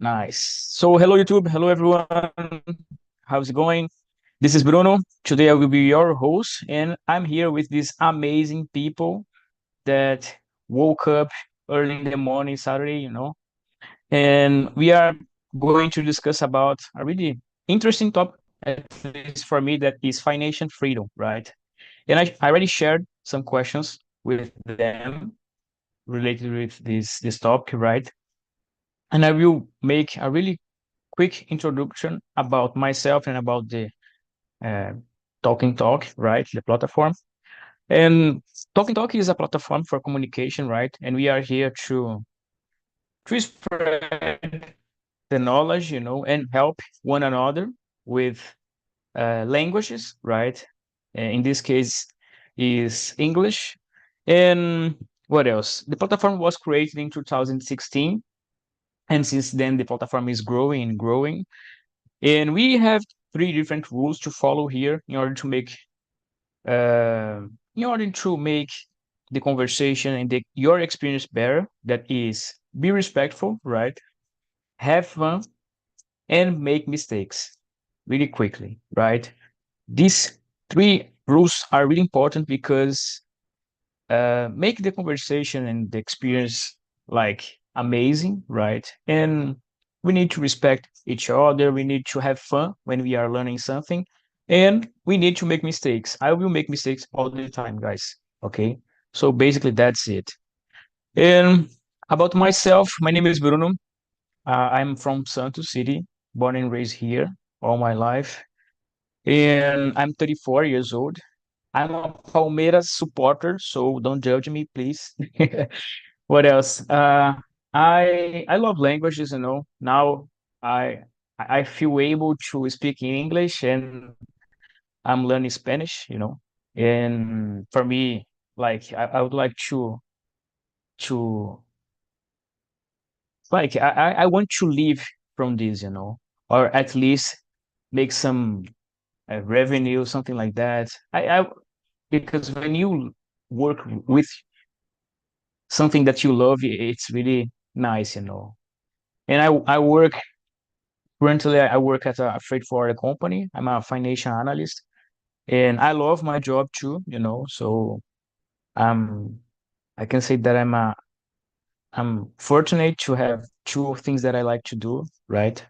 Nice. So, hello YouTube, hello everyone. How's it going? This is Bruno. Today I will be your host, and I'm here with these amazing people that woke up early in the morning Saturday. And we are going to discuss about a really interesting topic, at least for me, that is financial freedom, right? And I already shared some questions with them related with this topic, right? And I will make a really quick introduction about myself and about the uh, Talking Talk, right? The platform. And Talking Talk is a platform for communication, right? And we are here to spread the knowledge, and help one another with languages, right? In this case, is English. And what else? The platform was created in 2016, and since then the platform is growing and growing. And we have three different rules to follow here uh, in order to make the conversation and your experience better. That is, be respectful, right? Have fun and make mistakes really quickly, right? These three rules are really important because make the conversation and the experience like amazing, right? And we need to respect each other. We need to have fun when we are learning something, and we need to make mistakes. I will make mistakes all the time, guys. Okay, so basically that's it. And about myself, my name is Bruno. I'm from Santos City, born and raised here all my life, and I'm 34 years old. I'm a Palmeiras supporter, so don't judge me, please. What else? I love languages. Now I I feel able to speak in English, and I'm learning Spanish. And for me, like I would like to I want to live from this, or at least make some revenue, something like that. I Because when you work with something that you love, it's really nice. And I work currently. I work at a freight forwarder company. I'm a financial analyst, and I love my job too. So um, I can say that I'm fortunate to have two things that I like to do, right?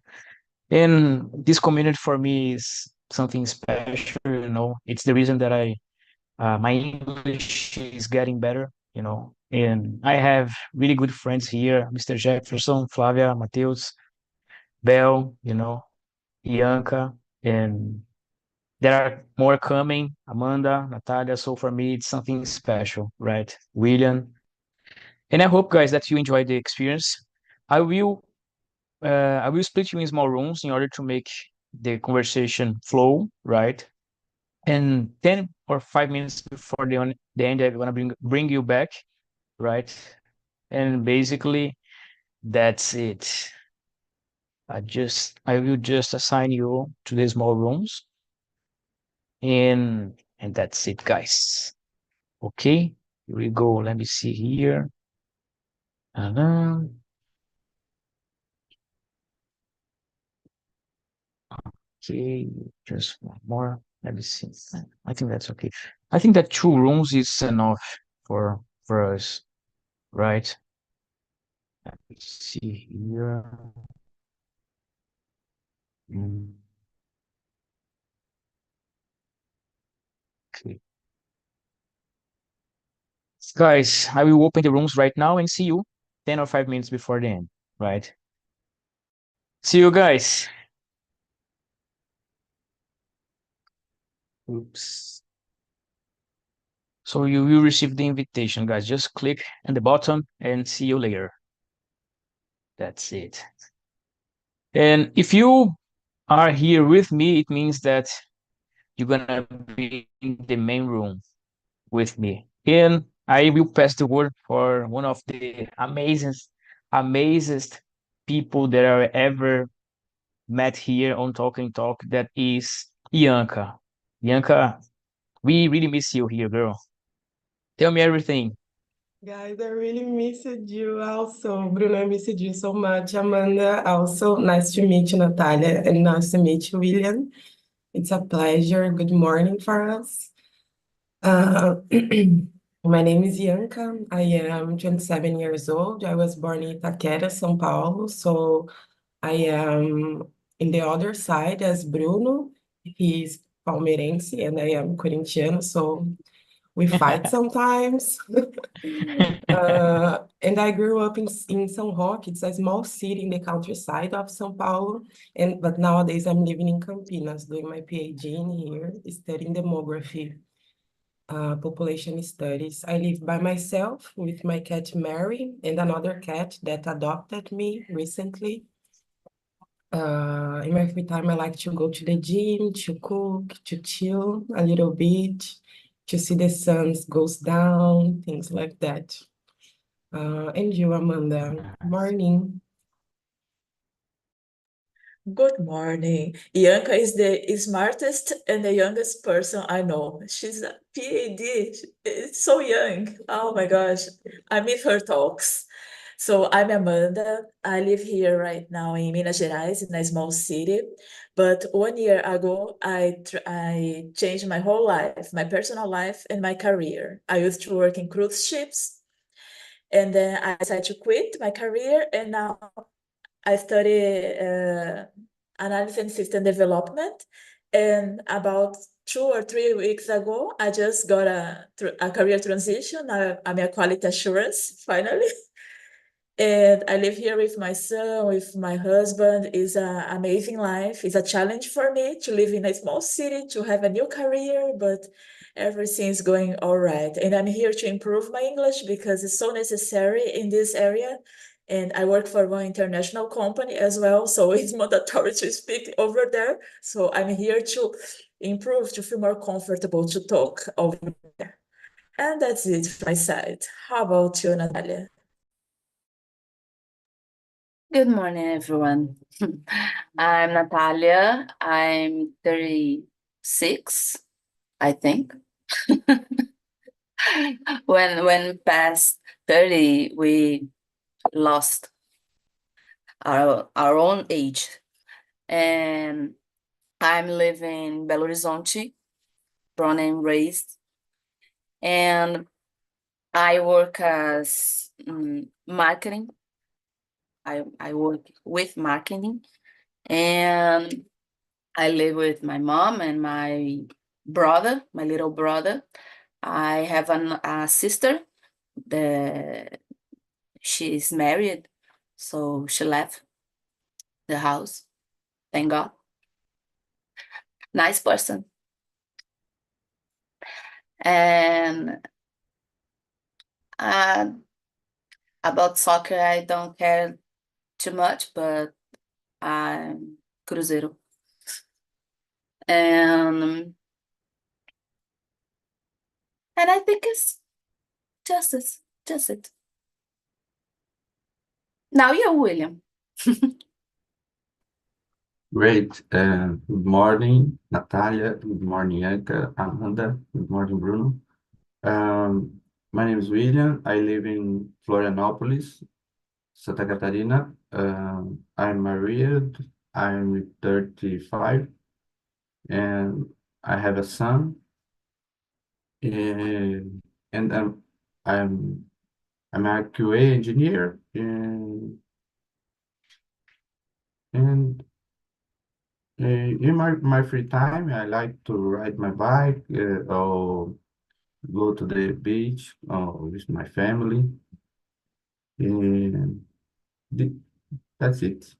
And this community for me is something special. It's the reason that my English is getting better. And I have really good friends here, Mr. Jefferson, Flavia, Mateus, Bell, Bianca, and there are more coming, Amanda, Natalia. So for me, it's something special, right? William. And I hope, guys, that you enjoy the experience. I will I will split you in small rooms in order to make the conversation flow, right? And 10 or 5 minutes before the end, I'm gonna bring you back, right? And basically that's it. I will just assign you to the small rooms, and that's it, guys. Okay, here we go. Let me see here. Uh-huh. Okay, just one more. Let me see. I think that's okay. I think that two rooms is enough for us, right? Let me see here. Mm, Okay. Guys, I will open the rooms right now and see you 10 or 5 minutes before the end, right? See you guys. Oops. So you will receive the invitation, guys. Just click on the button and see you later. That's it. And if you are here with me, it means that you're gonna be in the main room with me. And I will pass the word for one of the amazest people that I ever met here on Talking Talk. That is Bianca. Bianca, we really miss you here, girl. Tell me everything. Guys, I really missed you also. Bruno, I missed you so much. Amanda, also nice to meet you, Natalia, and nice to meet you, William. It's a pleasure. Good morning for us. Uh, my name is Bianca. I am 27 years old. I was born in Itaquera, São Paulo. So I am in the other side as Bruno. He's palmeirense and I am Corinthians. So we fight sometimes. And I grew up in São Roque. It's a small city in the countryside of São Paulo. But nowadays I'm living in Campinas, doing my PhD in here, studying demography, population studies. I live by myself with my cat Mary and another cat that adopted me recently. In my free time, I like to go to the gym, to cook, to chill a little bit, to see the sun goes down, things like that. And you, Amanda. Morning. Good morning. Ianca is the smartest and the youngest person I know. She's a PhD. It's so young. Oh my gosh. I miss her talks. So I'm Amanda. I live here right now in Minas Gerais, in a small city. But 1 year ago, I changed my whole life, my personal life and my career. I used to work in cruise ships, and then I decided to quit my career, and now I study analysis and system development. And about 2 or 3 weeks ago, I just got a career transition. I'm a quality assurance finally. And I live here with my son, with my husband. It's an amazing life. It's a challenge for me to live in a small city, to have a new career, but everything's going all right. And I'm here to improve my English because it's so necessary in this area. And I work for one international company as well, so it's mandatory to speak over there. So I'm here to improve, to feel more comfortable to talk over there. And that's it from my side. How about you, Natalia? Good morning, everyone. I'm Natalia. I'm 36, I think. When past 30, we lost our own age. And I'm living in Belo Horizonte, born and raised. And I work as marketing. I work with marketing. And I live with my mom and my brother, my little brother. I have a sister that she's married, so she left the house. Thank God. Nice person. And uh, about soccer, I don't care too much, but I'm Cruzeiro. And I think it's just it. Now you, William. Great. Good morning, Natalia. Good morning, Anka, Amanda. Good morning, Bruno. My name is William. I live in Florianópolis, Santa Catarina. I'm married. I'm 35, and I have a son. And I'm I'm a QA engineer, and in my free time, I like to ride my bike or go to the beach with my family. And th- that's it.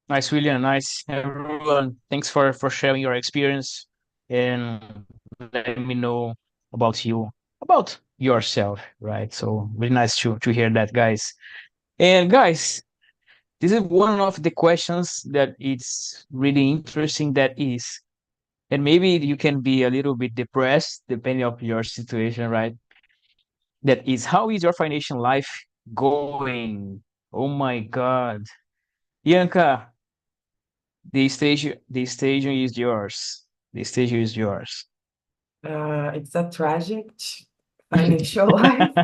Nice, William. Nice, everyone. Thanks for sharing your experience and letting me know about you, about yourself, right? So really nice to hear that, guys. And guys, this is one of the questions that it's really interesting. That is, and maybe you can be a little bit depressed depending on your situation, right? That is, how is your financial life going? Oh my God, Bianca, the stage is yours. The stage is yours. It's a tragic financial life.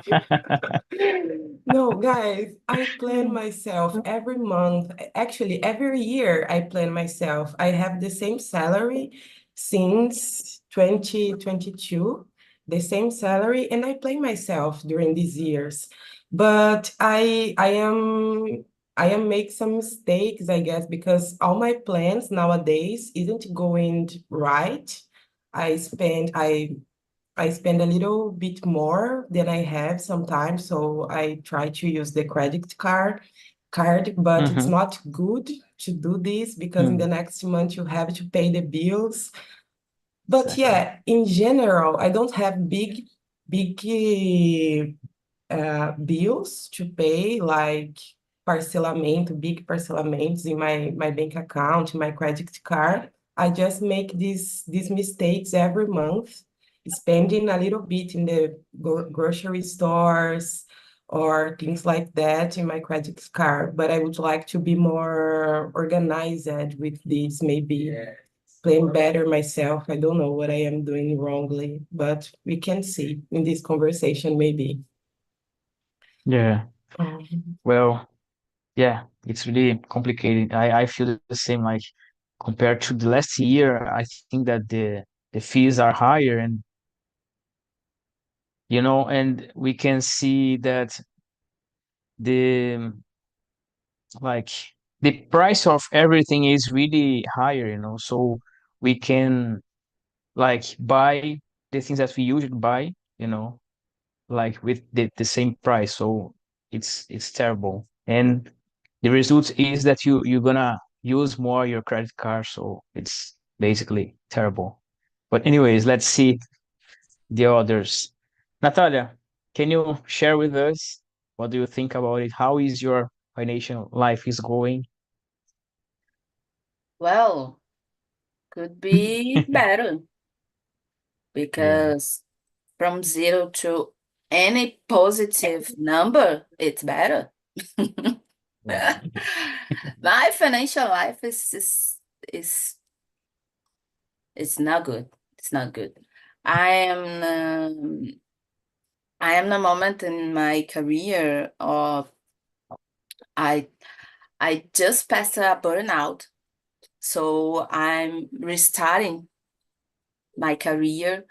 No, guys, I plan myself every month. Actually, every year I plan myself. I have the same salary since 2022, the same salary, and I plan myself during these years. But I am make some mistakes, I guess, because all my plans nowadays isn't going right. I spend I I spend a little bit more than I have sometimes, so I try to use the credit card, but it's Mm-hmm. not good to do this because in the Mm, next month you have to pay the bills. But exactly. yeah, in general, I don't have big bills to pay, like big parcelamentos in my bank account, my credit card. I just make these mistakes every month, spending a little bit in the grocery stores or things like that in my credit card. But I would like to be more organized with this, maybe plan better myself. I don't know what I am doing wrongly, but we can see in this conversation, maybe. Yeah. Um, Well, yeah, it's really complicated. I feel the same, like compared to the last year, I think that the fees are higher and and we can see that the like the price of everything is really higher, so we can like buy the things that we usually buy, you know, like with the same price. So it's terrible. And the result is that you're gonna use more your credit card, so it's basically terrible. But anyways, let's see the others. Natalia, can you share with us what do you think about it? How is your financial life is going? Well, could be better Yeah. because from 0 to any positive number, it's better. Yeah. My financial life is it's not good. It's not good. I am I am in a moment in my career of I I just passed a burnout, so I'm restarting my career.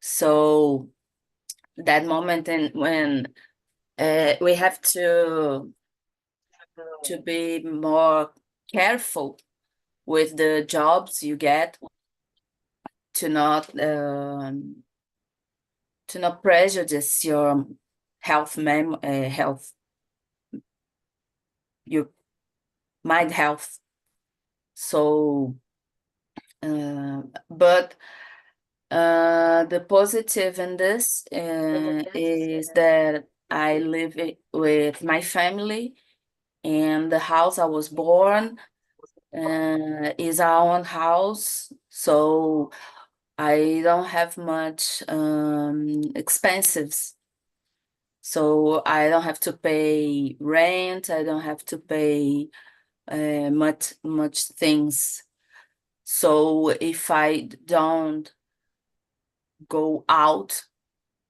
So that moment and when we have to be more careful with the jobs you get to not prejudice your health, your mind health. So but the positive in this is that I live with my family, and the house I was born is our own house, so I don't have much expenses. So I don't have to pay rent. I don't have to pay much things. So if I don't go out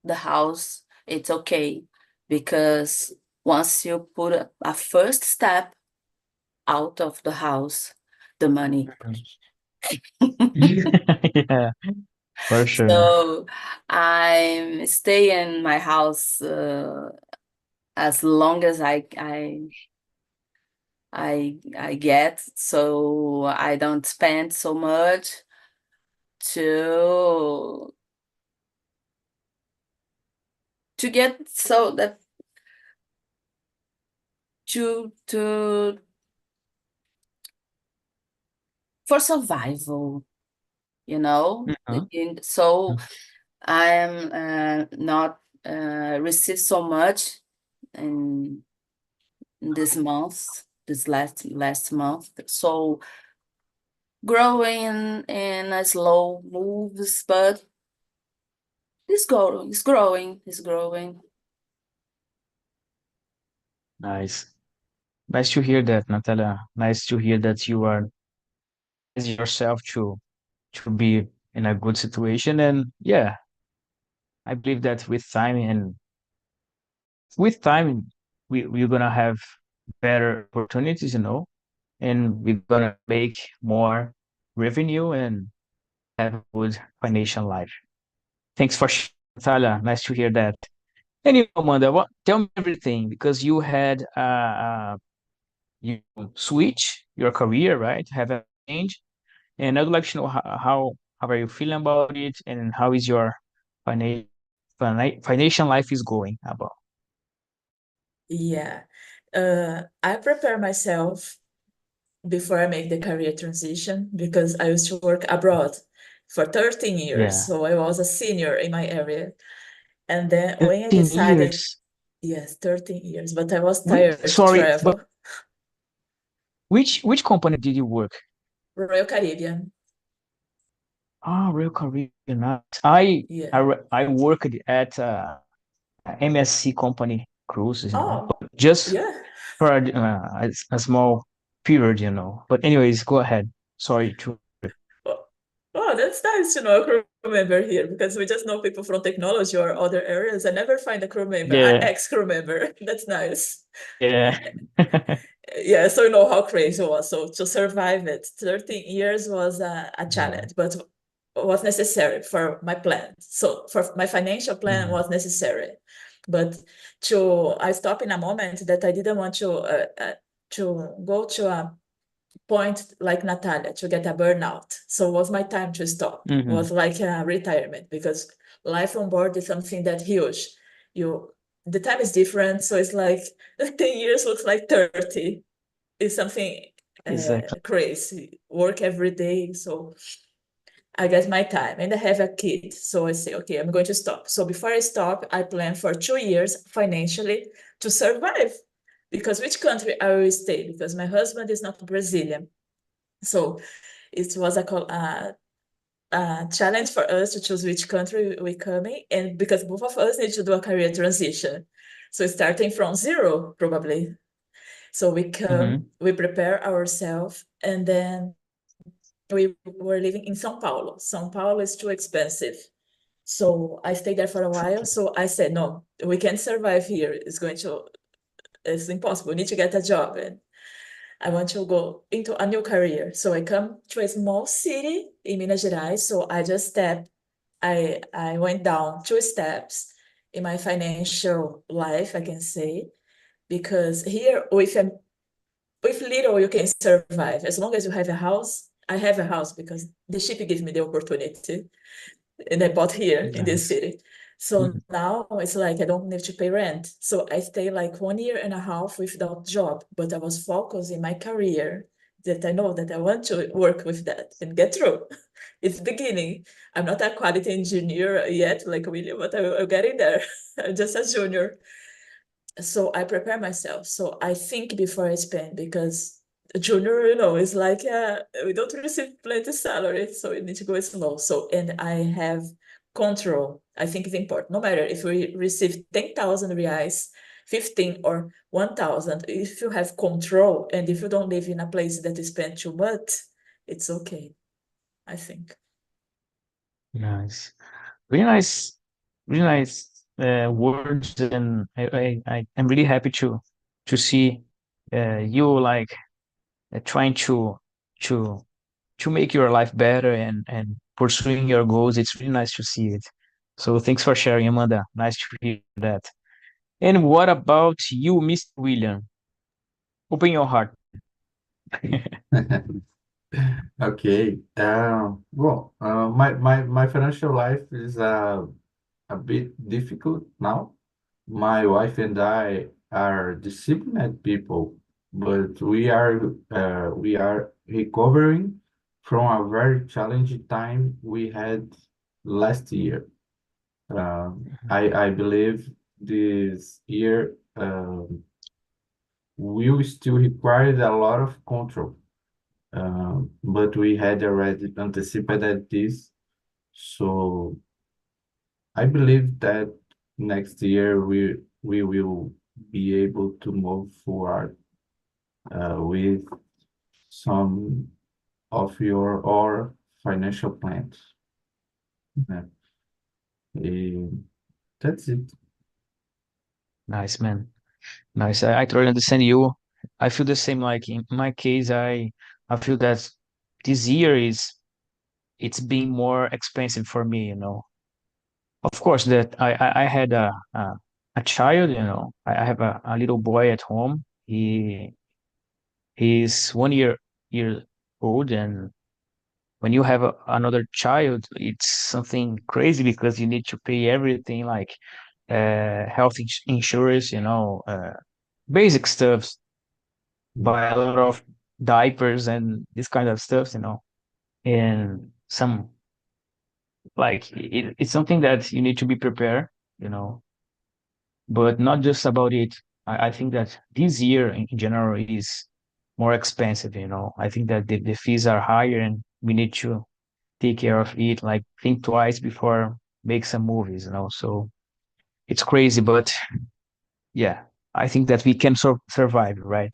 the house, it's okay, because once you put a first step out of the house, the money. Yeah, for sure. So I'm stay in my house as long as I get, so I don't spend so much to get, so that to for survival, you know. Mhm. So I'm not receive so much in this month, this last month. So growing in a slow moves, but it's growing. Nice. Nice to hear that, Natalia. Nice to hear that you are as yourself to be. in a good situation. And yeah, I believe that with time, we're gonna have better opportunities, and we're gonna make more revenue and have a good financial life. Thanks for sharing, Natalia. Nice to hear that. Anyway, Amanda, tell me everything because you switch your career, right? Have a change, and I'd like to know how are you feeling about it, and how is your financial financial life is going about. Yeah. I prepare myself before I make the career transition because I used to work abroad for 13 years. Yeah, So I was a senior in my area. And then when I 13 decided, years. yes, 13 years, but I was tired to Sorry, but travel. which company did you work? Royal Caribbean. Ah, Real Caribbean. Nice. I Yeah. I re- I worked at MSC company cruises, Oh, but just yeah. for a small period. But anyways, go ahead. Sorry to. Oh, oh, that's nice to know a crew member here because we just know people from technology or other areas. I never find a crew member, an Yeah, ex-crew member. That's nice. yeah. Yeah, so you know how crazy it was. So to survive it, 13 years was a Yeah. challenge, but was necessary for my plan. So for my financial plan Yeah. was necessary. But I stopped in a moment that I didn't want to go to a point like Natalia to get a burnout. So it was my time to stop. It Hmm. was like a retirement because life on board is something that huge. The time is different, so it's like 10 years looks like 30. It's something Exactly. crazy. Work every day, so I get my time and I have a kid. So I say, okay, I'm going to stop. So before I stop, I plan for 2 years financially to survive. Because which country I will stay? Because my husband is not Brazilian. So it was a challenge for us to choose which country we come in, and because both of us need to do a career transition. So starting from zero, probably. So we come, Hmm. we prepare ourselves, and then we were living in São Paulo. São Paulo is too expensive. So I stayed there for a while. So I said, no, we can't survive here. It's impossible. We need to get a job. And I want to go into a new career. So I come to a small city in Minas Gerais. So I went down 2 steps in my financial life, I can say, because here with little you can survive as long as you have a house. I have a house because the ship gave me the opportunity and I bought here in this Nice. city. So now it's like I don't need to pay rent. So I stay like 1.5 years without job, but I was focused in my career that I know that I want to work with that and get through. It's beginning. I'm not a quality engineer yet, like William, but I'm getting there. I'm just a junior. So I prepare myself. So I think before I spend because a junior, is like we don't receive plenty salary, so we need to go slow. So and I have control. I think it's important. No matter if we receive 10,000 reais, 15 or 1,000, if you have control and if you don't live in a place that you spend too much, it's okay, I think. Nice. Really nice. Really nice words, and I'm really happy to see you like trying to to make your life better and pursuing your goals. It's really nice to see it. So thanks for sharing, Amanda. Nice to hear that. And what about you, Mr. William? Open your heart. Okay. My financial life is a bit difficult now. My wife and I are disciplined people, but we are recovering from a very challenging time we had last year. I believe this year will still require a lot of control, but we had already anticipated this, so I believe that next year we will be able to move forward with some of your financial plans. né? E that's it. Nice, man. Nice. I totally understand you. I feel the same. Like in my case, I feel that this year it's being more expensive for me, you know. Of course, that I had a child, you know. I have a little boy at home. He's 1 year old, and when you have another child, it's something crazy because you need to pay everything like health insurance, you know, basic stuff, buy a lot of diapers and this kind of stuff, you know, and some like it's something that you need to be prepared, you know, but not just about it. I think that this year in general is more expensive, you know. I think that the fees are higher and we need to take care of it, like think twice before make some movies, you know. So it's crazy, but yeah, I think that we can survive, right?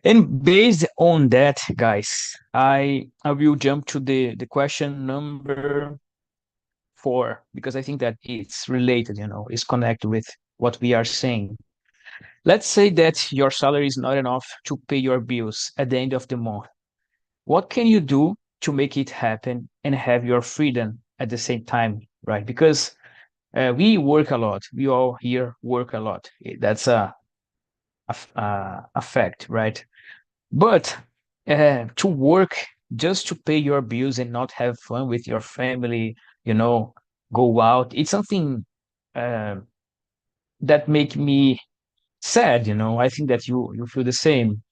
And based on that, guys, I will jump to the question number 4 because I think that it's related, you know, it's connected with what we are saying. Let's say that your salary is not enough to pay your bills at the end of the month. What can you do to make it happen and have your freedom at the same time, right? Because we work a lot. We all here work a lot. That's a fact, right? But to work just to pay your bills and not have fun with your family, you know, go out, it's something uh, that make me sad, you know. I think that you feel the same.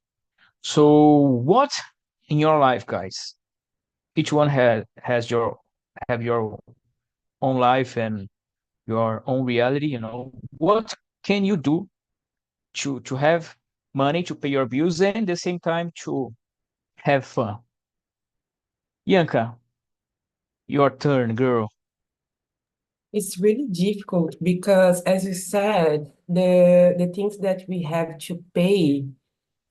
So what in your life, guys? Each one has your have your own life and your own reality, you know. What can you do to have money to pay your bills and at the same time to have fun? Yanka, your turn, girl. It's really difficult because, as you said, the things that we have to pay,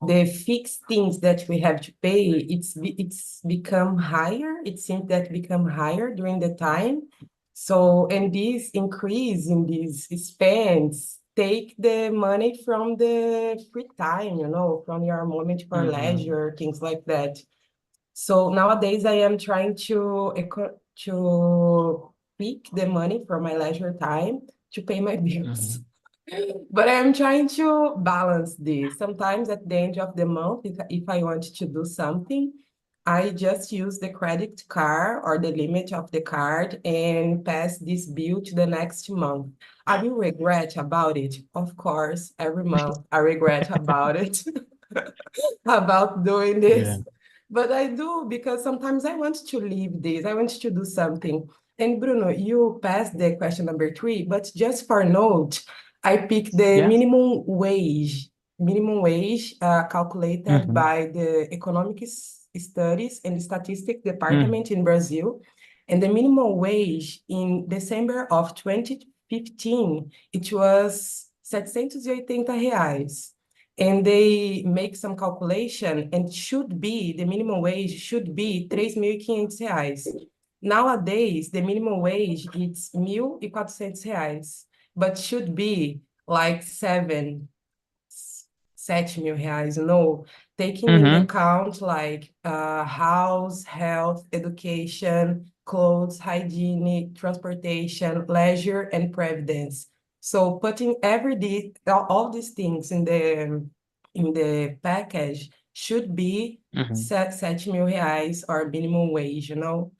the fixed things that we have to pay, it's become higher. It seems that become higher during the time. So, and this increase in these spends take the money from the free time, you know, from your moment for Mm-hmm. leisure, things like that. So nowadays I am trying to pick the money for my leisure time to pay my bills. Mm-hmm. But I'm trying to balance this. Sometimes at the end of the month, if I want to do something, I just use the credit card or the limit of the card and pass this bill to the next month. I will regret about it. Of course, every month I regret about it, about doing Yeah. this. But I do because sometimes I want to leave this. I want to do something. And Bruno, you passed the question number 3, but just for note, I picked the Yeah. minimum wage calculated Mm-hmm. by the Economic Studies and Statistics Mm-hmm. Department in Brazil. And the minimum wage in December of 2015, it was 780 reais, and they make some calculation and should be the minimum wage should be 3.500 reais. Nowadays, the minimum wage it's 1.400 reais, but should be like 7.000 reais, you know, taking into Mm-hmm. account like house, health, education, clothes, hygiene, transportation, leisure, and previdence. So putting all these things in the package should be Mm-hmm. 7.000 reais or minimum wage, you know.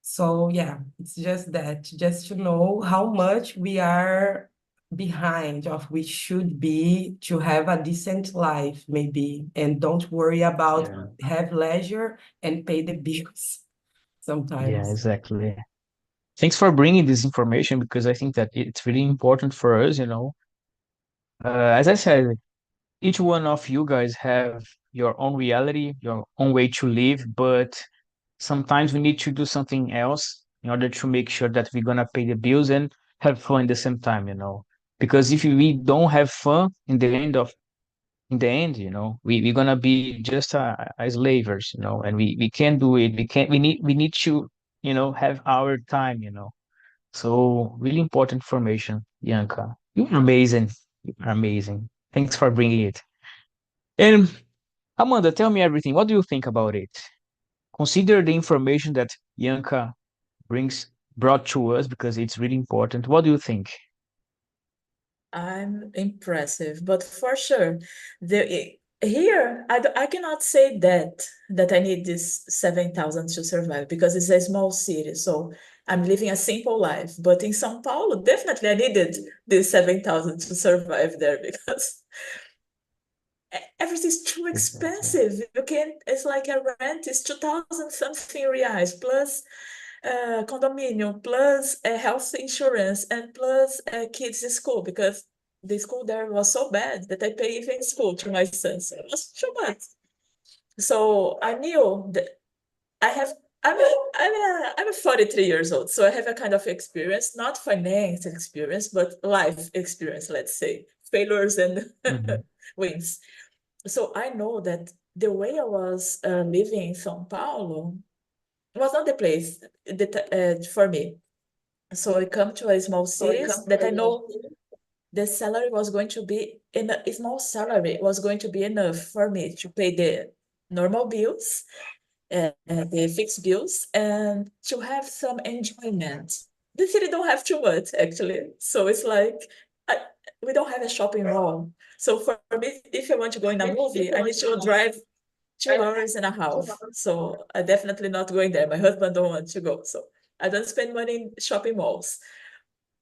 So yeah, it's just that, just to know how much we are behind of we should be to have a decent life, maybe, and don't worry about Yeah. have leisure and pay the bills Yeah, sometimes. exactly. Thanks for bringing this information because I think that it's really important for us, you know. As I said, each one of you guys have your own reality, your own way to live, but sometimes we need to do something else in order to make sure that we're gonna pay the bills and have fun at the same time, you know. Because if we don't have fun in the end, you know, we're gonna be just a slavers, you know, and we can't do it. We can't we need to have our time, So really important information, Bianca. You're amazing. You're amazing. Thanks for bringing it. And Amanda, tell me everything. What do you think about it? Consider the information that Bianca brought to us because it's really important. What do you think? I'm impressive, but for sure, here I cannot say that I need this 7,000 to survive because it's a small city, so I'm living a simple life. But in São Paulo, definitely I needed this 7,000 to survive there because everything's too Exactly. expensive. It's like a rent is 2,000 something reais plus condominium plus health insurance and plus kids school because the school there was so bad that I pay even school to my son. So it was too much. So I knew that I have. I'm 43 years old, so I have a kind of experience, not finance experience, but life experience, let's say, failures and Mhm. wins. So I know that the way I was living in São Paulo was not the place that for me. So I come to a small cities that I know the salary was going to be in a small salary was going to be enough for me to pay the normal bills, the fixed bills, and to have some enjoyment. The city don't have too much actually, so it's like we don't have a shopping mall. So for me, if I want to go in a movie, I need to drive 2 hours and a half. So I definitely not going there. My husband don't want to go, so I don't spend money in shopping malls.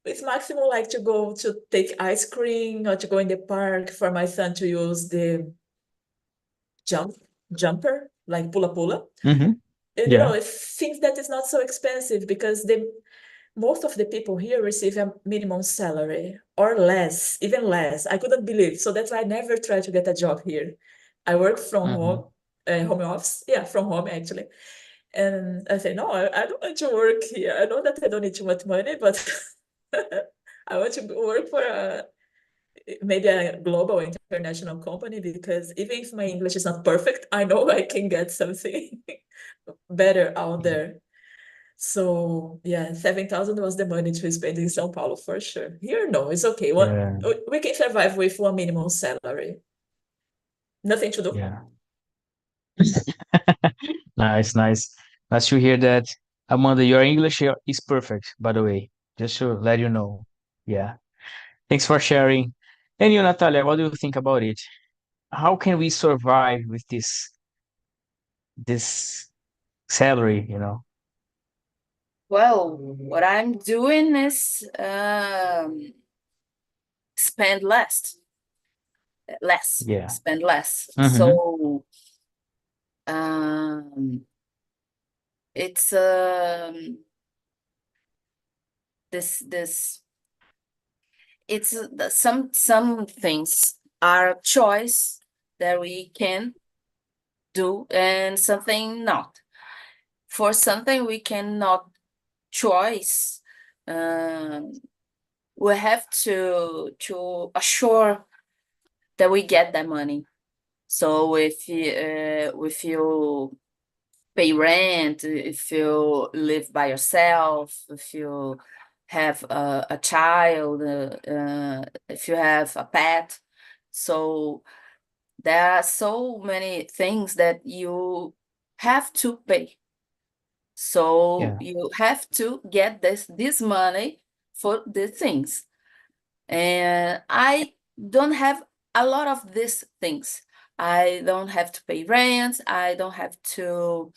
It's maximum like to go to take ice cream or to go in the park for my son to use the jumper, like pula pula. Mhm. And Yeah. it seems that it's not so expensive because most of the people here receive a minimum salary or less, even less. I couldn't believe. So that's why I never tried to get a job here. I work from Mhm. home office. Yeah, from home actually. And I say, no, I don't want to work here. I know that I don't need too much money, but I want to work for maybe a global international company because even if my English is not perfect, I know I can get something better out there. So yeah, 7,000 was the money to spend in São Paulo for sure. Here, no, it's okay. Yeah. We can survive with one minimum salary. Nothing to do. Yeah. Nice, nice. Nice to hear that. Amanda, your English here is perfect, by the way. Just to let you know. Yeah. Thanks for sharing. And you, Natalia, what do you think about it? How can we survive with this salary? Well, what I'm doing is spend less, Yeah. spend less. Mm-hmm. So it's this it's some things are choice that we can do and something not. For something we cannot choice, we have to assure that we get that money. So if you pay rent, if you live by yourself, if you have a child, if you have a pet, so there are so many things that you have to pay. So Yeah. you have to get this money for the things. And I don't have a lot of these things. I don't have to pay rent. I don't have to.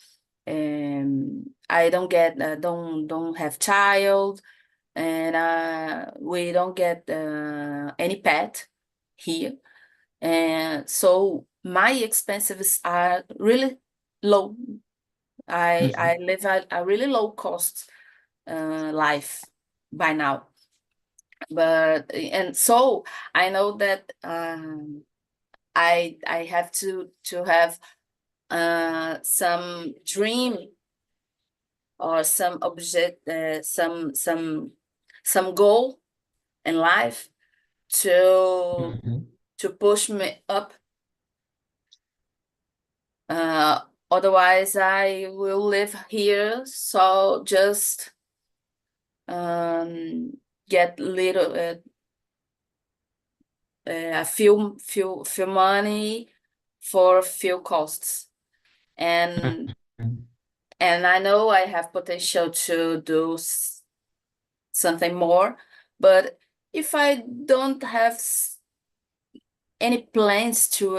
I don't get. Don't have child, and we don't get any pet here. And so my expenses are really low. I Mm-hmm. I live a really low cost life by now. But and so I know that I have to have some dream or some object, some goal in life to Mm-hmm. to push me up, Otherwise, I will live here, so just get little a few money for few costs, and Mhm. I know I have potential to do something more, but if I don't have any plans to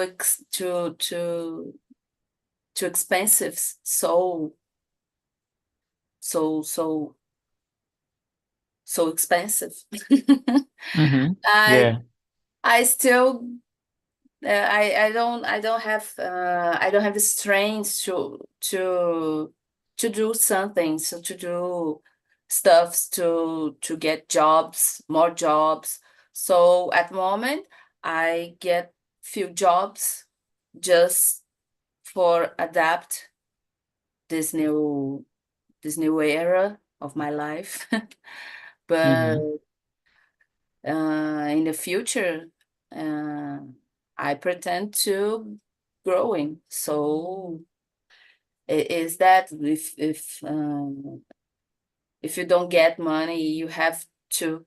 expensive, so expensive. Mhm. I Yeah. I still I don't have the strength to do something, so to do stuffs to get jobs, more jobs. So at the moment I get few jobs just for adapt this new era of my life. But Mhm. in the future, uh, I pretend to growing. So is that if you don't get money, you have to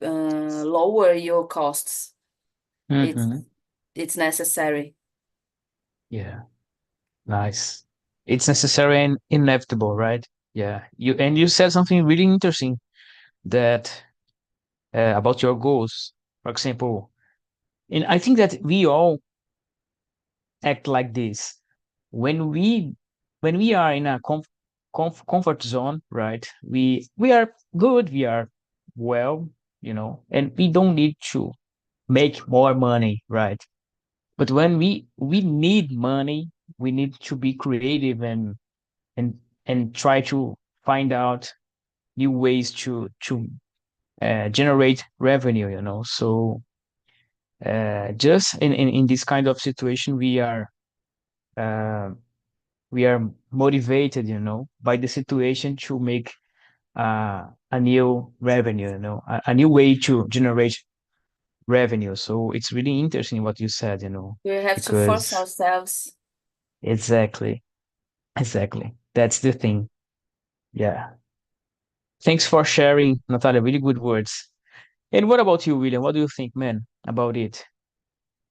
lower your costs. It's Mhm. it's necessary. Yeah. Nice. It's necessary and inevitable, right? Yeah. You said something really interesting that about your goals. For example, and I think that we all act like this when we are in a comfort zone, right? We are good, we are well, and we don't need to make more money, right? But when we need money, we need to be creative and and try to find out new ways to generate revenue, so just in this kind of situation uh, we are motivated, by the situation to make a new revenue, a new way to generate revenue. So it's really interesting what you said, We have to force because ourselves. exactly, exactly. That's the thing. Yeah. Thanks for sharing, Natalia. Really good words. And what about you, William? What do you think, man, about it?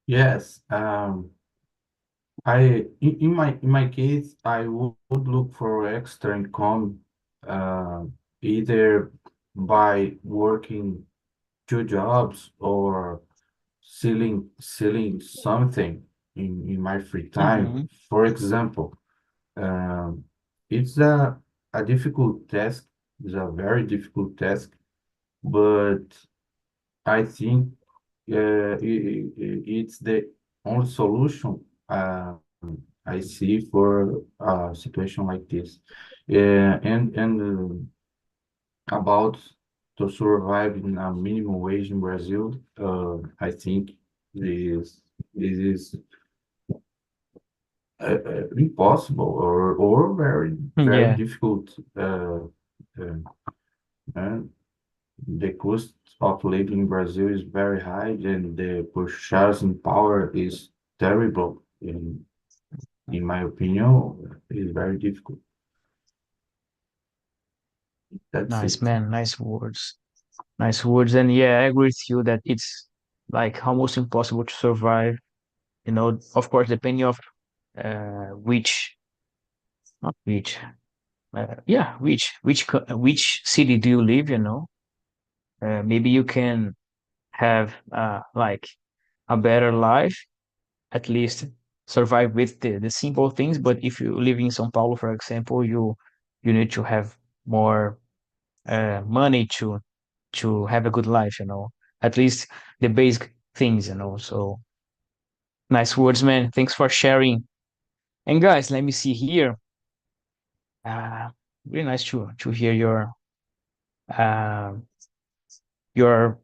Yes, in my case, I would look for extra income, uh, either by working two jobs or selling something in my free time. Mm-hmm. For example, um, it's a difficult task. It's a very difficult task, but I think it's the only solution I see for a situation like this. And about to survive in a minimum wage in Brazil, I think this is impossible or very Yeah, difficult. Uh, and the cost of living in Brazil is very high, and the purchasing power is terrible. In my opinion, it's very difficult. That's nice, it. man. Nice words. Nice words. And yeah, I agree with you that it's like almost impossible to survive. Of course, depending of which, not which, yeah, which city do you live? Maybe you can have like a better life, at least survive with the simple things. But if you live in São Paulo, for example, you need to have more money to have a good life, at least the basic things, So nice words, man. Thanks for sharing. And guys, let me see here. Uh, Really nice to hear uh, your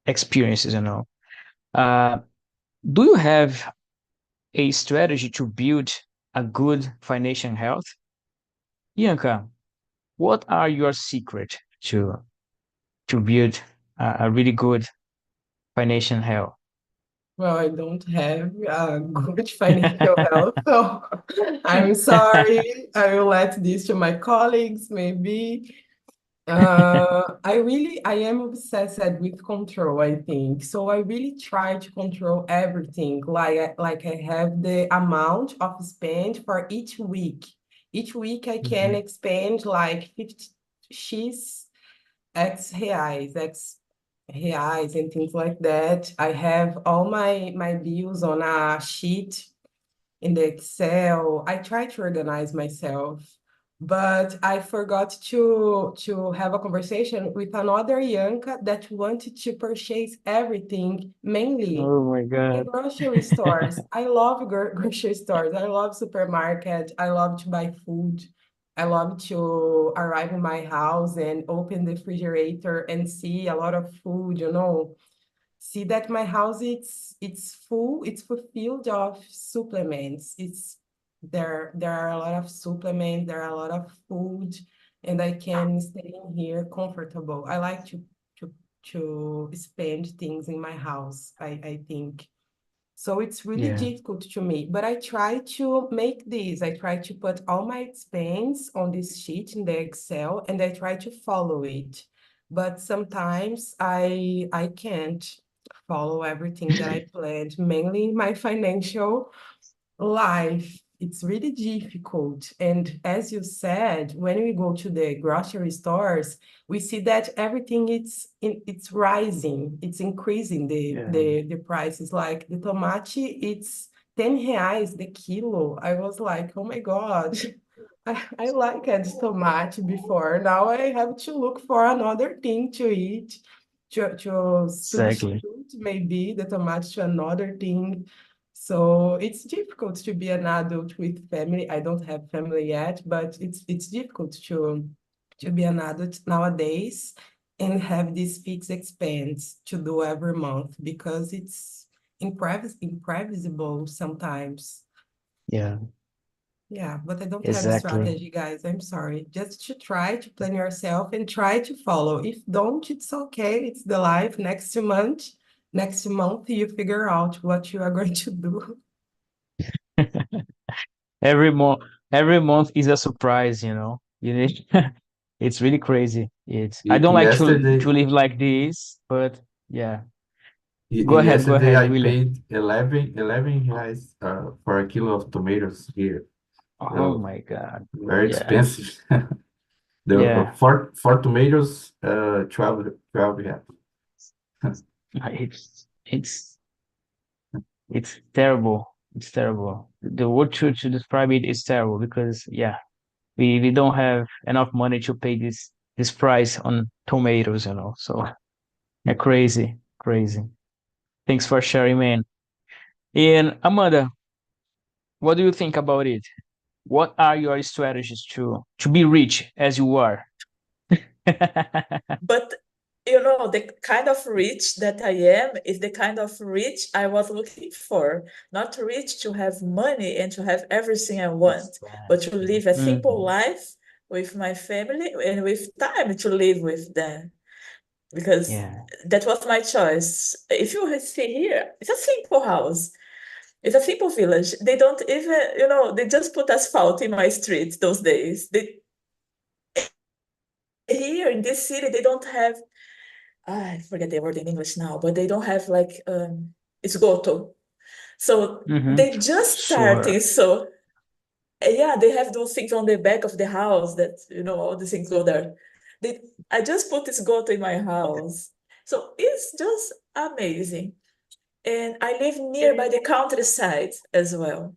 experiences, Uh, do you have a strategy to build a good financial health? Bianca, what are your secret to build a really good financial health? Well, I don't have good financial health, so I'm sorry. I will let this to my colleagues, maybe. I am obsessed with control, I think. So I really try to control everything. Like I have the amount of spend for each week. Each week I can Mhm. expend like 50 X X reais and things like that. I have all my bills on a sheet in the Excel. I try to organize myself, but I forgot to have a conversation with another Yanka that wanted to purchase everything, mainly Oh my in God. grocery stores. I love grocery stores. I love supermarket. I love to buy food. I love to arrive in my house and open the refrigerator and see a lot of food, see that my house it's full, it's fulfilled of supplements. It's there are a lot of supplements, there are a lot of food, and I can stay in here comfortable. I like to to spend things in my house, I think. So it's really Yeah. difficult to me, but I try to make this. I try to put all my expense on this sheet in the Excel and I try to follow it. But sometimes I can't follow everything that I planned, mainly my financial life. It's really difficult. And as you said, when we go to the grocery stores, we see that everything it's rising, it's increasing Yeah. the prices. Like the tomate, it's 10 reais the kilo. I was like, oh my God. I like a tomate before. Now I have to look for another thing to eat, to Exactly. substitute maybe the tomate to another thing. So it's difficult to be an adult with family. I don't have family yet, but it's difficult to be an adult nowadays and have this fixed expense to do every month because it's imprevisible sometimes. Yeah. Yeah, but I don't have a Exactly. strategy, guys. I'm sorry. Just to try to plan yourself and try to follow. If don't, it's okay. It's the life. Next month you figure out what you are going to do. Every month, every month is a surprise, you know. You need, it's really crazy. I don't like Yesterday, to live like this, but yeah. Go yesterday ahead, I William. paid 11 reais for a kilo of tomatoes here. Oh So my God. very Yeah. expensive. The Yeah. four tomatoes, 12 reais. It's it's terrible. It's terrible. The word to describe it is terrible because yeah, we don't have enough money to pay this price on tomatoes, you know. So yeah, crazy, crazy. Thanks for sharing, man. And Amanda, what do you think about it? What are your strategies to be rich as you are? But the kind of rich that I am is the kind of rich I was looking for. Not rich to have money and to have everything I want, but to Exactly. live a simple Mhm. life with my family and with time to live with them. Because Yeah. that was my choice. If you see here, it's a simple house. It's a simple village. They don't even, they just put asphalt in my street those days. Here in this city, they don't have, I forget the word in English now, but they don't have like esgoto. So Mm-hmm. they just starting. Sure. So yeah, they have those things on the back of the house that all the things go there. I just put esgoto in my house. So it's just amazing. And I live nearby the countryside as well.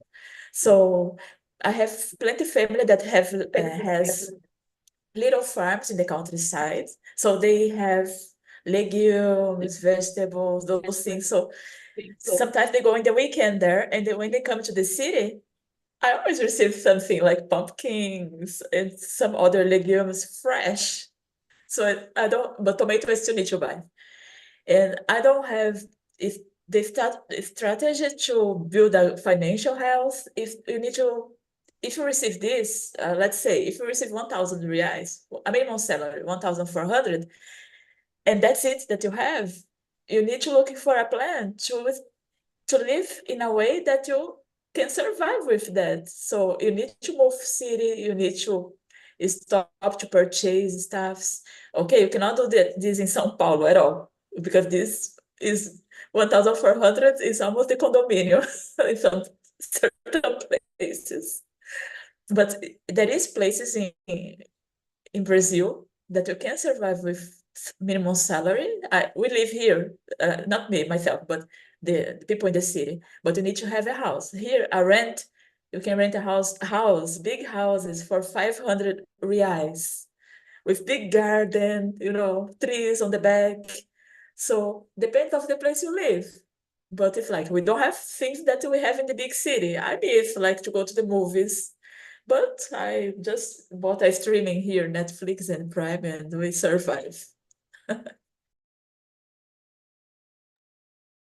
So I have plenty family that has little farms in the countryside. So they have legumes, vegetables, those things. So sometimes they go in the weekend there, and then when they come to the city, I always receive something like pumpkins and some other legumes fresh. So I don't, but tomato I still need to buy. And I don't have if the strategy to build a financial health. If you receive this, let's say if you receive 1,000 reais, a minimum salary 1,400, and that's it that you have, you need to look for a plan to to live in a way that you can survive with that. So you need to move city, you need to stop to purchase stuffs. Okay, you cannot do this in São Paulo at all, because this is 1,400 is almost the condominium in some certain places. But there is places in Brazil that you can survive with minimum salary. We live here, not me, myself, but the people in the city. But you need to have a house. Here, you can rent a big houses for 500 reais with big garden, trees on the back. So depends of the place you live. But if like we don't have things that we have in the big city, I miss like to go to the movies. But I just bought a streaming here, Netflix and Prime, and we survive.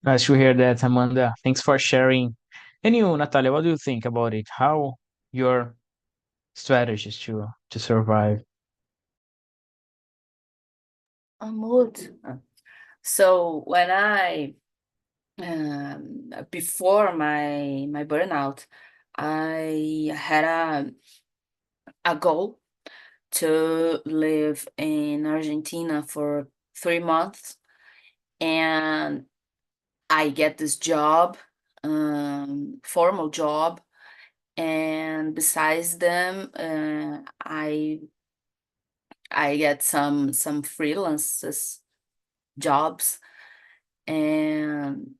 Nice to hear that, Amanda. Thanks for sharing. And you, Natalia, what do you think about it? How your strategies to survive? Mood. So when before my burnout, I had a goal to live in Argentina for 3 months, and I get this job, formal job, and besides them, I get some freelances jobs, and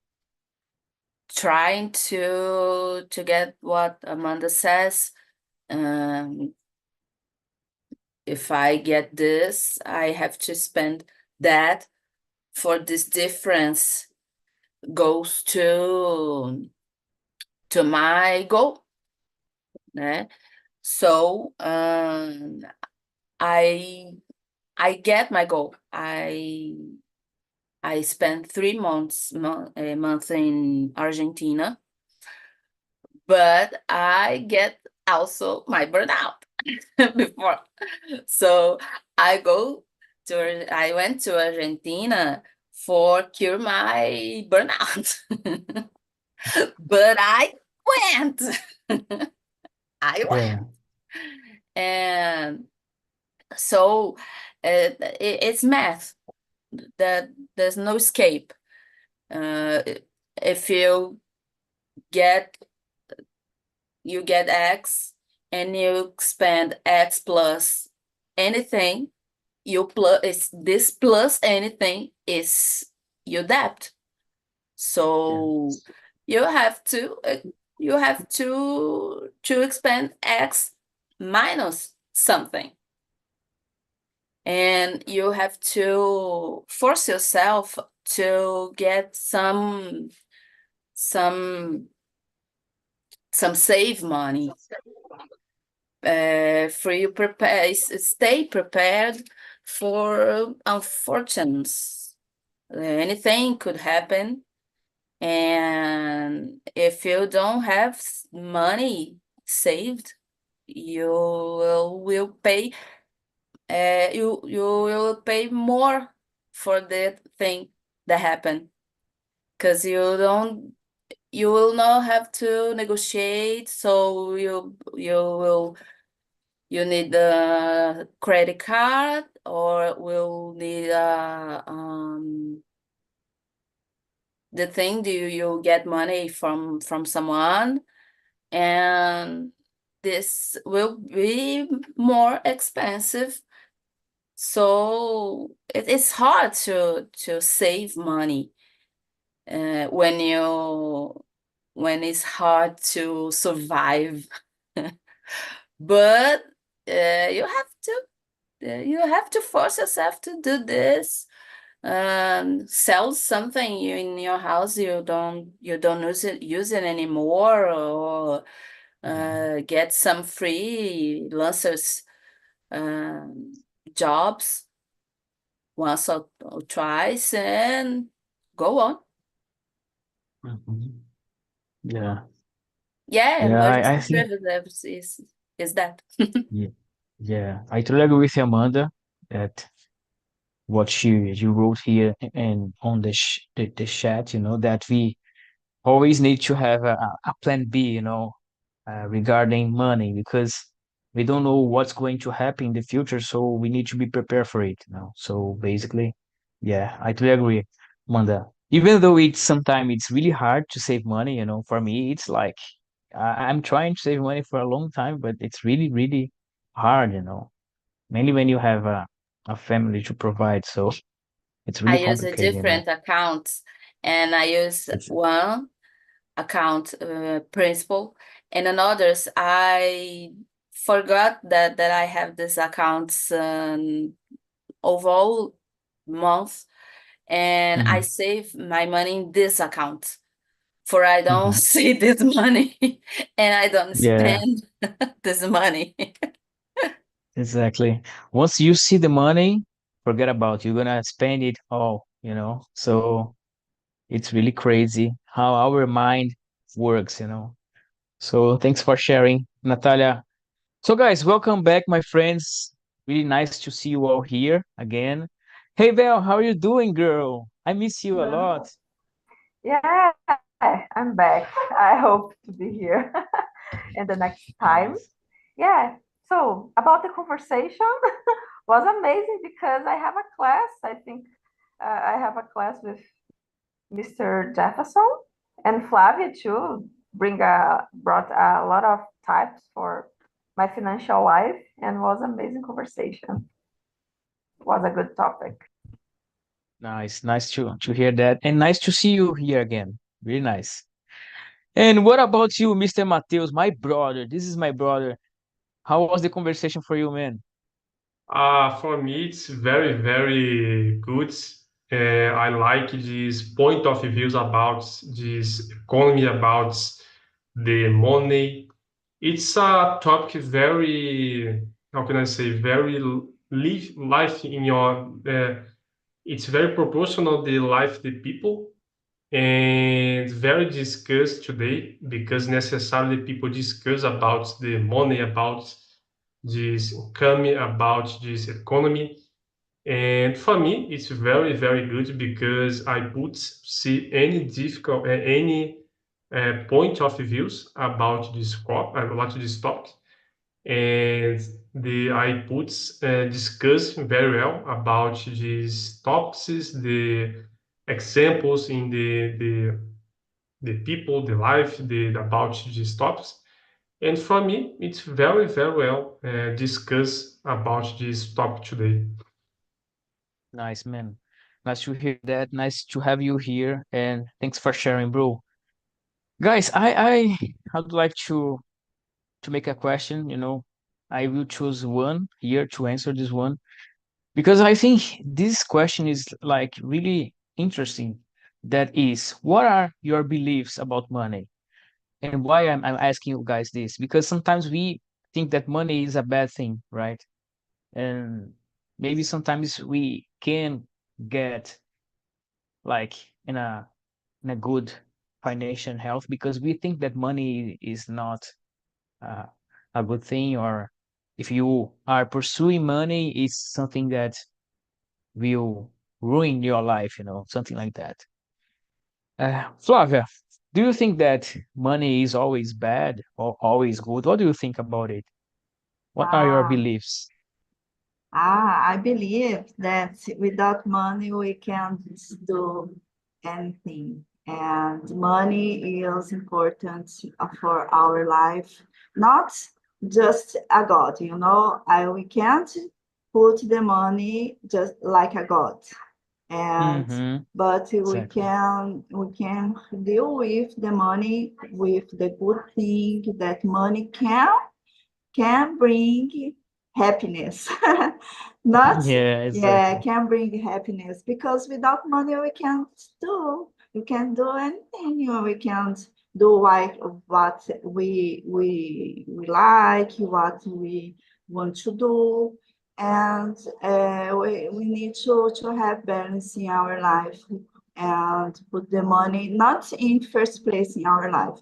trying to get what Amanda says. If I get this, I have to spend that. For this difference goes to my goal, né? So I get my goal. I spent 3 months a month in Argentina, but I get also my burnout before. So I went to Argentina for cure my burnout. But I went. I went. Yeah. And so it's math. That there's no escape. If you get X and you spend X plus anything, this plus anything is your debt. So you have to expend X minus something. And you have to force yourself to get some save money. For you stay prepared for unfortunates. Anything could happen, and if you don't have money saved, you will pay. You will pay more for the thing that happened, because you will not have to negotiate. So you need a credit card, or will need the thing. Do you get money from someone, and this will be more expensive. So it's hard to save money when it's hard to survive. But you have to force yourself to do this. Sell something in your house you don't use it anymore, or get some freelancers jobs once or twice, and go on. Mhm. Yeah. Yeah, Yeah, I emergency think reserves is that. yeah, I totally agree with Amanda that what you wrote here and on the chat, that we always need to have a plan B, regarding money because we don't know what's going to happen in the future, so we need to be prepared for it. So basically, yeah, I totally agree, Amanda. Even though sometimes it's really hard to save money, for me, it's like I'm trying to save money for a long time, but it's really, really hard. Mainly when you have a family to provide, so it's I really use a complicated. different accounts, and I use It's one account principal, and in others I forgot that I have this accounts overall month, and I Mhm, save my money in this account for I don't mhm. see this money and I don't Yeah, spend this money. exactly. Once you see the money, forget about it. You're gonna spend it all. So it's really crazy how our mind works. So thanks for sharing, Natalia. So guys, welcome back, my friends. Really nice to see you all here again. Hey Val, how are you doing, girl? I miss you a lot. Yeah, I'm back. I hope to be here in the next time. Nice. Yeah, so about the conversation was amazing because I have a class. I think I have a class with Mr. Jefferson and Flavia too. Brought a lot of types for my financial life and was amazing conversation. Was a good topic. Nice to hear that. And nice to see you here again. Really nice. And what about you, Mr. Mateus, my brother? This is my brother. How was the conversation for you, man? For me, it's very, very good. I like this point of views about this economy, about the money. It's a topic very, how can I say, very live life in your. It's very proportional the life the people and very discussed today because necessarily people discuss about the money, about this income, about this economy. And for me, it's very, very good because I put see any difficult any point of views about this topic, and the I put discuss very well about these topics, the examples in the people, the life, the about these topics. And for me, it's very, very well discussed about this topic today. Nice, man. Nice to hear that. Nice to have you here. And thanks for sharing, bro. Guys, I'd like to make a question. I will choose one here to answer this one because I think this question is like really interesting. That is, what are your beliefs about money? And why I'm asking you guys this? Because sometimes we think that money is a bad thing, right? And maybe sometimes we can get like in a good financial health because we think that money is not uh, a good thing, or if you are pursuing money, it's something that will ruin your life, something like that. Flavia, do you think that money is always bad or always good? What do you think about it? What are your Ah, beliefs? I believe that without money we can't do anything. And money is important for our life, not just a God, we can't put the money just like a God. And Mm-hmm. but Exactly. we can deal with the money with the good thing that money can bring happiness. Not, Yeah, yeah, exactly. can bring happiness because without money we can't do anything. We can't do like what we like, what we want to do. And we need to have balance in our life and put the money not in first place in our life,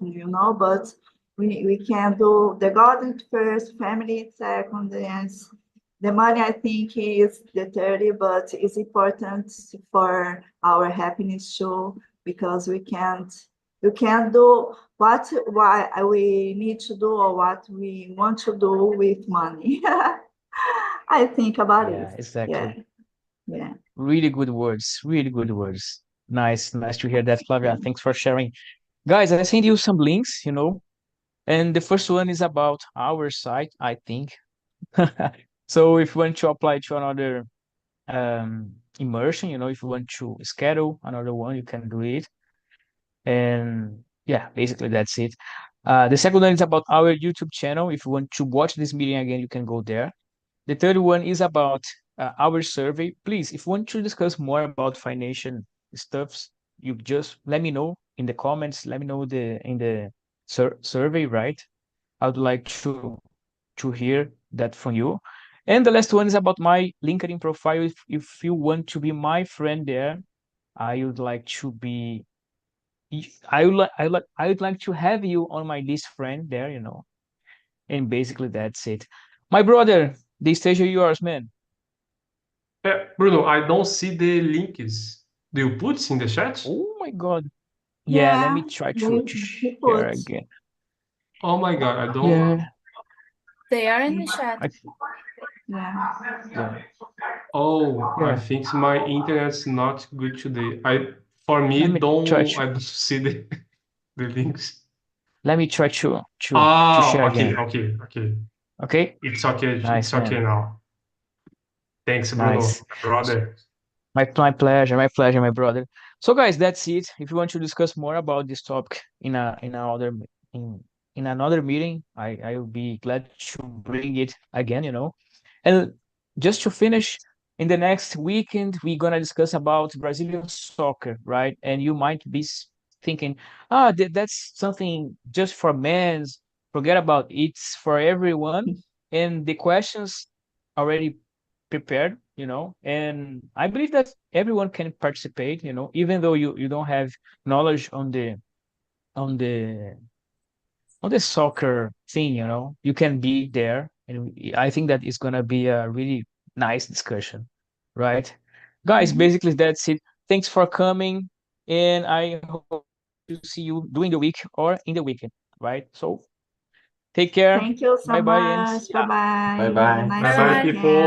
but we can do the garden first, family second, and the money I think is the 30, but it's important for our happiness too, because we can't You can do what we need to do or what we want to do with money. I think about Yeah, it. exactly. Yeah. Really good words. Really good words. Nice to hear that, Flavia. Thanks for sharing. Guys, I sent you some links, and the first one is about our site, I think. So if you want to apply to another immersion, if you want to schedule another one, you can do it. And yeah, basically that's it. The second one is about our YouTube channel. If you want to watch this meeting again, you can go there. The third one is about our survey. Please, if you want to discuss more about financial stuffs, you just let me know in the comments. Let me know in the survey, right? I would like to hear that from you. And the last one is about my LinkedIn profile. If you want to be my friend there, I would like to be I would like to have you on my list friend there, And basically that's it. My brother, the stage is yours, man. Bruno, I don't see the links. Do you put in the chat? Oh my God. Yeah, let me Yeah, try to they share put. again. Oh my God, I don't. Yeah, They are in the chat. Yeah. yeah, Oh, I yeah. think my internet's not good today. For me, Let me try I to don't see the links. let me try to Oh, share okay, again. okay. Okay? It's okay. It's Nice, okay man. now. Thanks, Nice. Bruno, brother. My pleasure, my brother. So guys, that's it. If you want to discuss more about this topic in in another meeting, I will be glad to bring it again. And just to finish, in the next weekend, we're gonna discuss about Brazilian soccer, right? And you might be thinking, that's something just for men's. Forget about it. It's for everyone. And the questions already prepared. And I believe that everyone can participate, even though you don't have knowledge on the on the soccer thing, you can be there. And I think that is gonna be a really nice discussion, right? Guys, Mhm. basically that's it. Thanks for coming, and I hope to see you during the week or in the weekend, right? So take care. Thank you so Bye bye and much. see ya. Bye-bye. Have a Bye-bye. nice Bye bye, Bye. people. weekend.